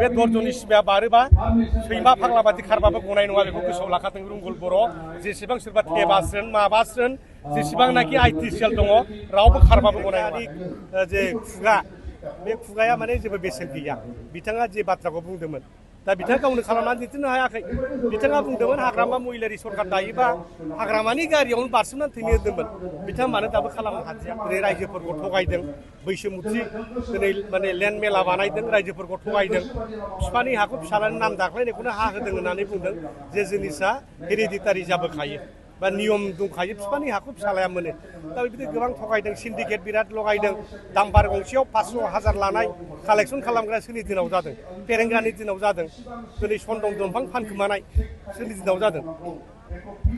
बे दर्जननि सिमाया बारोबा सैमा फाग्ला बादि खारबाबो गनाय नङा बेखौ गोसोआव लाखादों रुंगुल बर' जेसेबां सोरबा थेबास्रोन माबास्रोन जेसेबांनाखि आइटिसिएल दङ रावबो खारबाबो गनाय नङा जे खुगा बे खुगाया माने जेबो बेसेन गैया बिथाङा जे बाथ्राखौ बुंदोंमोन दा बिथाङा गावनो खालामनानै दिन्थिनो हायाखै बिथाङा बुंदोंमोन हाग्रामा महिलारि सरकार दायोबा हाग्रामानि गारियावनो बारसोमनानै थैनो होदोंमोन बिथाङा मानो दाबो खालामनो हादिया दिनै रायजोफोरखौ थगायदों बैसोमुथि दिनै माने लेन्ड मेला बानायदों रायजोफोरखौ थगायदों बिफानि हाखौ फिसालानि नाम दाख्लायनायखौनो हा होदों होननानै बुंदों जे जिनिसा हेरिडिटारि जाबोखायो बा नियम दंखायो बिफानि हाखौ फिसालाया मोनो दा बिदि गोबां थगायदों सिन्डिकेट बिराद लगायदों दाम्बार गंसेयाव 500,000 लानाय कालेक्सन खालामग्रा सोरनि दिनाव जादों फेरेंगानि दिनाव जादों दिनै सन्दन दंफां फानखोमानाय सोरनि दिनाव जादों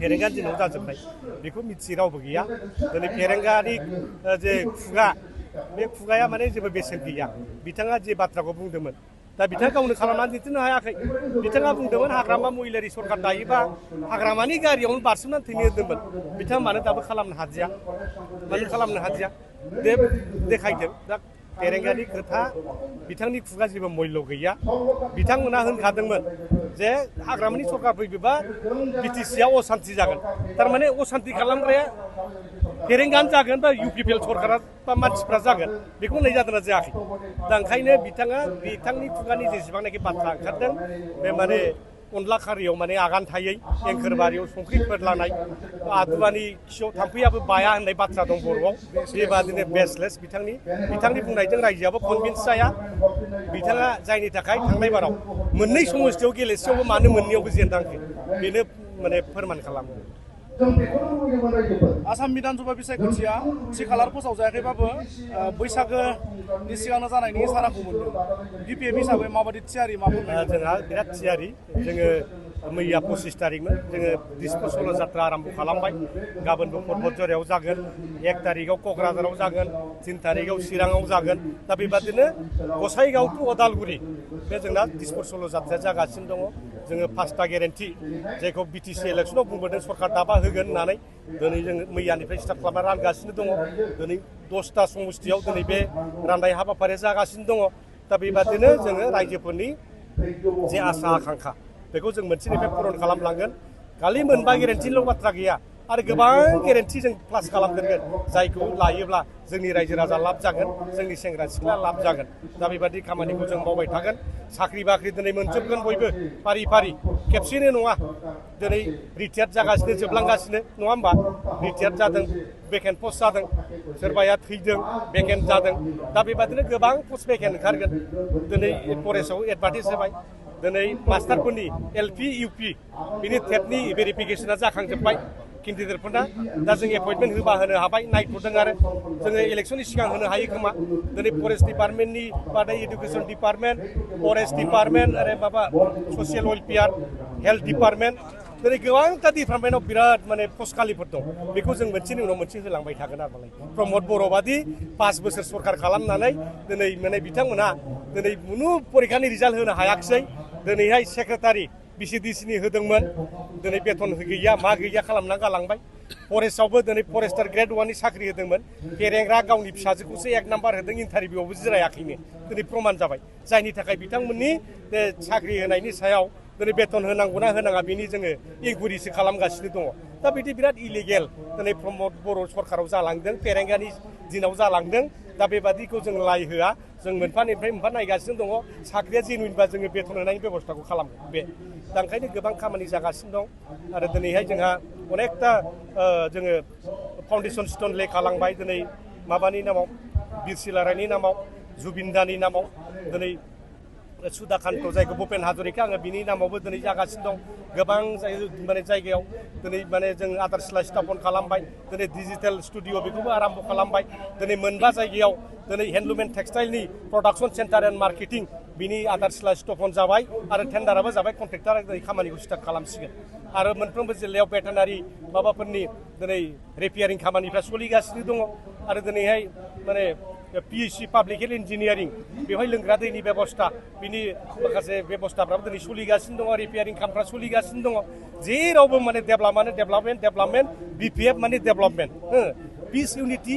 फेरेंगानि दिनाव जाजोबनाय बेखौ मिथियै रावबो गैया दिनै फेरेंगानि जे खुगा बे खुगाया माने जेबो बेसेन गैया बिथाङा जे बाथ्राखौ बुंदोंमोन दा बिथाङा गावनो खालामनानै दिन्थिनो हायाखै बिथाङा बुंदोंमन हाग्रामा महिलारि सरकार दायोबा हाग्रामानि गारियावनो बारसोमनानै थैनो होदोंमोन बिथाङा मानो दाबो खालामनो हादिया मानो खालामनो हादिया बे देखायदों दा फेरेंगानि खोथा बिथांनि खुगा जेबो मुल्य गैया बिथांमोना होनखादोंमोन जे हाग्रामानि सरकार फैबा बिटिसिआ असान्ति जागोन थारमाने असान्ति खालामग्राया फेरेंगानो जागोन बा इउपिपिएल सरकारा बा मानसिफ्रा जागोन बेखौ होननाय जादोंना जायाखै दा ओंखायनो बिथाङा बिथांनि खुगानि जेसेबांनाखि बाथ्रा ओंखारदों बे माने अनला खारियाव माने आगान थायै एंखोर बारियाव संख्रि फोरलानाय आदुवानि खियाव थाम्फैयाबो बाया होननाय बाथ्रा दं बर'आव बेबादिनो बेसलेस बिथांनि बुंनायजों रायजोआबो कनभिन्स जाया बिथाङा जायनि थाखाय थांनाय बाराव मोननै समस्थियाव गेलेसेयावबो मानो मोननैयावबो जेननांखो बेनो माने फोरमान खालामो आसाम बिधानसभा बिसायख'थिया थि खालार फोसावजायाखैबाबो बैसागोनि सिगांनो जानायनि साराखौ मोनदों बिपिएफ हिसाबै माबायदि थियारि जोंहा बिराद थियारि जोङो मैया 25 तारिखमोन जोङो दिसपुर सल' जात्रा आरम्भ खालामबाय गाबोनबो पर्बतझरायाव जागोन 1 तारिखआव क'क्राझाराव जागोन 3 तारिखआव चिराङाव जागोन दा बेबादिनो गसाइगाव टु अदालगुरि बे जोंना दिसपुर सल' जात्राया जागासिनो दङ जोङो 5टा गेरेन्टि जायखौ बिटिसि इलेक्सनाव बुंबोदों सरकार दाबा होगोन होननानै दिनै जोङो मैयानिफ्राय स्टार्ट खालामना रानगासिनो दङ दिनै 10टा समस्थियाव दिनै बे राननाय हाबाफारिया जागासिनो दङ दा बेबादिनो जोङो रायजोफोरनि जे आसा आकांक्षा बेखौ जों मोनसेनिफ्राय पुरन खालामलांगोन खालि मोनबा गेरेन्टिल' बाथ्रा गैया आरो गोबां गेरेन्टि जों प्लास खालामदेरगोन जायखौ लायोब्ला जोंनि रायजो राजा लाब जागोन जोंनि सेंग्रा सिख्ला लाब जागोन दा बेबादि खामानिखौ जों मावबाय थागोन साख्रि बाख्रि दिनै मोनजोबगोन बयबो फारि फारि खेबसेनो नङा दिनै रिटायार्ड जागासिनो जोबलांगासिनो नङा होमबा रिटायार्ड जादों भेकेन्ट पस्ट जादों सोरबाया थैदों भेकेन्ट जादों दा बेबादिनो गोबां पस्ट भेकेन्ट ओंखारगोन दिनै फरेस्टआव एडभार्टाइज होबाय दिनै मास्टारफोरनि एलपि इउपि बिनि टेटनि भेरिफिकेसना जाखांजोब्बाय केन्डिडेटफोरना दा जों एपइन्टमेन्ट होबा होनो हाबाय नायथ'दों आरो जोङो इलेक्सननि सिगां होनो हायो खोमा दिनै फरेस्ट डिपार्टमेन्टनि बादै इडुकेसन डिपार्टमेन्ट फरेस्ट डिपार्टमेन्ट आरो माबा ससियेल वेलफेयार हेल्थ डिपार्टमेन्ट दिनै गोबांथा डिपार्टमेन्टआव बिराद माने पस्ट खालिफोर दं बेखौ जों मोनसेनि उनाव मोनसे होलांबाय थागोन आरो मालाय प्रमद बर' बादि 5 बोसोर सरकार खालामनानै दिनै माने बिथांमोनहा दिनै खुनु परिखानि रिजाल्ट होनो हायाखिसै दिनैहाय सेक्रेटारि बिसिडिसिनि होदोंमोन दिनै बेथन गैया मा गैया खालामना गालांबाय फरेस्टआवबो दिनै फरेस्टार ग्रेड 1नि साख्रि होदोंमोन फेरेंग्रा गावनि फिसाजोखौसो 1 नाम्बार होदों इन्टारभिउआवबो जिरायाखैनो दिनै प्रमान जाबाय जायनि थाखाय बिथांमोननि साख्रि होनायनि सायाव दिनै बेथन होनांगौना होनाङा बिनि जोङो इनकुवेरिसो खालामगासिनो दङ दा बिदि बिराद इलिगेल दिनै प्रमद बर' सरकाराव जालांदों फेरेंगानि दिनाव जालांदों दा बेबादिखौ जों लाय होआ जों मोनफानिफ्राय मोनफा नायगासिनो दङ साख्रिया जेनुइनबा जोङो बेथन होनायनि बेबस्थाखौ खालामो बे दा ओंखायनो गोबां खामानि जागासिनो दं आरो दिनैहाय जोंहा अनेकथा जोङो फाउन्डेसन स्टोन ले खालामबाय दिनै माबानि नामाव बिरसिलारायनि नामाव जुबिनदानि नामाव दिनै सुदाकान्त जायखौ भुपेन हाजरिका आङो बिनि नामावबो दिनै जागासिनो दं गोबां माने जायगायाव दिनै माने जों आदारशिला स्थापन खालामबाय दिनै डिजिटेल स्टुडिअ बेखौबो आरम्भ खालामबाय दिनै मोनबा जायगायाव दिनै हेन्डलुम एन्ड टेक्सटाइलनि प्रडाक्सन सेन्टार एन्ड मार्केटिं बिनि आदारशिला स्थापन जाबाय आरो टेन्डाराबो जाबाय कन्ट्रेक्टरा दिनै खामानिखौ स्टार्ट खालामसिगोन आरो मोनफ्रोमबो जिल्लायाव भेटेनारि माबाफोरनि दिनै रिपेयारिं खामानिफ्रा सोलिगासिनो दङ आरो दिनैहाय माने पिएचसि पाब्लिक हेल्थ इन्जिनियारिं बेवहाय लोंग्रा दैनि बेबस्था बिनि माखासे बेबस्थाफ्राबो दिनै सोलिगासिनो दङ रिपेयारिं खामफ्रा सोलिगासिनो दङ जेरावबो माने डेभेलपमेन्ट बिपिएफ माने डेभेलपमेन्ट पिस इउनिटि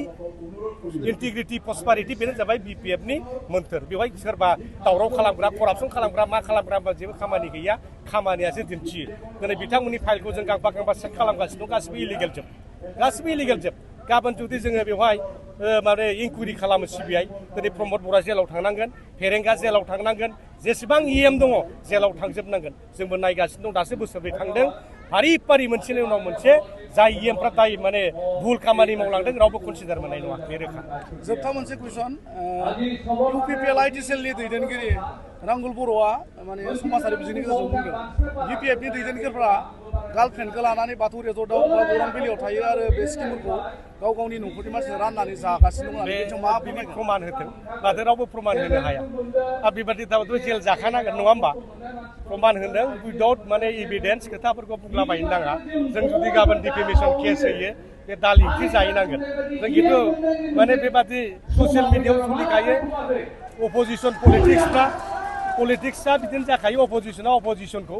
इन्टिग्रिटि प्रसपारिटि बेनो जाबाय BPF-नि मोन्थोर बेवहाय सोरबा दावराव खालामग्रा करापसन खालामग्रा मा खालामग्रा होनबा जेबो खामानि गैया खामानियासो दिन्थियो दिनै बिथांमोननि फाइलखौ जों गांफा गांफा चेक खालामगासिनो दं गासिबो इलिगेल जोब गाबोन जुदि जोङो बेवहाय माने इनकुइरि खालामो CBI दिनै प्रमद बर'आ जेलाव थांनांगोन फेरेंगा जेलाव थांनांगोन जेसेबां EM दङ जेलाव थांजोबनांगोन जोंबो नायगासिनो दं दासो बोसोरनै थांदों फारि फारि मोनसेनि उनाव मोनसे जाय EMफ्रा दाय माने भुल खामानि मावलांदों रावबो कनसिडार मोननाय नङा बे रोखा जोबथा मोनसे कुइसन UPPL ITCL-नि दैदेनगिरि रांगुल बर'आ माने समाजारि बिजोंनि गेजेरजों बुंदों BPF-नि दैदेनगिरिफ्रा गार्लफ्रेन्डखौ लानानै बाथौ रेजर्टआव बा गौरां भेलियाव थायो आरो बे स्किमफोरखौ गाव गावनि न'खरनि मानसिजों राननानै जागासिनो दं बे मा प्रमाण होथों माथो रावबो प्रमाण होनो हाया आरो बेबादि दाबो जेल जाखानांगोन नङा होमबा प्रमाण होदों उइदाउट माने एभिडेन्स खोथाफोरखौ बुंलाबायनो नाङा जों जुदि गाबोन डिफेमेसन केस होयो बे दाल ओंख्रि जाहैनांगोन जों खिन्थु माने बेबादि ससियेल मिडियायाव सोलिखायो अपोजिसन पलिटिक्सआ बिदिनो जाखायो अपोजिसना अपोजिसनखौ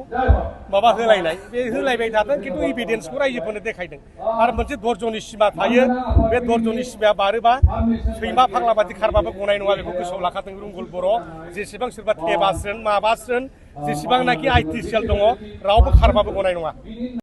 माबा होलायनाय बे होलायबाय थादों खिन्थु एभिडेन्सखौ रायजोफोरनो देखायदों आरो मोनसे धर्जनि सिमा थायो बे धर्जनि सिमाया बारोबा सैमा फाग्ला बादि खारबाबो गनाय नङा बेखौ गोसोआव लाखादों रुंगुल बर' जेसेबां सोरबा थेबासोन माबासोन जेसेबांनाखि ITCL दङ रावबो खारबाबो गनाय नङा